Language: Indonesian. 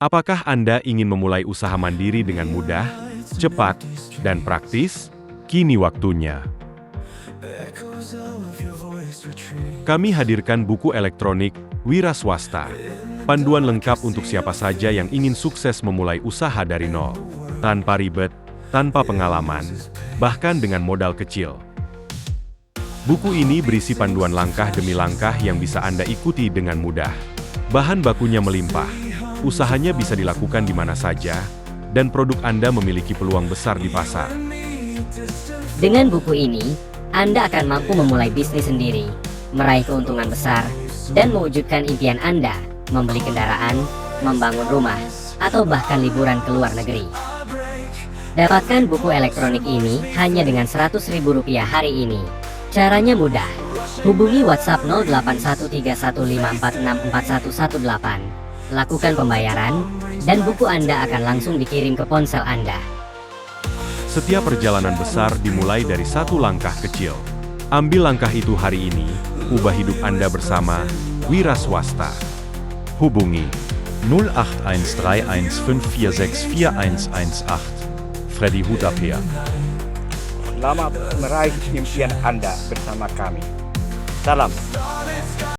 Apakah Anda ingin memulai usaha mandiri dengan mudah, cepat, dan praktis? Kini waktunya. Kami hadirkan buku elektronik Wira Swasta. Panduan lengkap untuk siapa saja yang ingin sukses memulai usaha dari nol. Tanpa ribet, tanpa pengalaman, bahkan dengan modal kecil. Buku ini berisi panduan langkah demi langkah yang bisa Anda ikuti dengan mudah. Bahan bakunya melimpah, usahanya bisa dilakukan di mana saja, dan produk Anda memiliki peluang besar di pasar. Dengan buku ini, Anda akan mampu memulai bisnis sendiri, meraih keuntungan besar, dan mewujudkan impian Anda, membeli kendaraan, membangun rumah, atau bahkan liburan ke luar negeri. Dapatkan buku elektronik ini hanya dengan Rp100.000 hari ini. Caranya mudah. Hubungi WhatsApp 081315464118. Lakukan pembayaran, dan buku Anda akan langsung dikirim ke ponsel Anda. Setiap perjalanan besar dimulai dari satu langkah kecil. Ambil langkah itu hari ini, ubah hidup Anda bersama Wira Swasta. Hubungi 081315464118. Freddy Hutapea. Selamat meraih impian Anda bersama kami. Salam.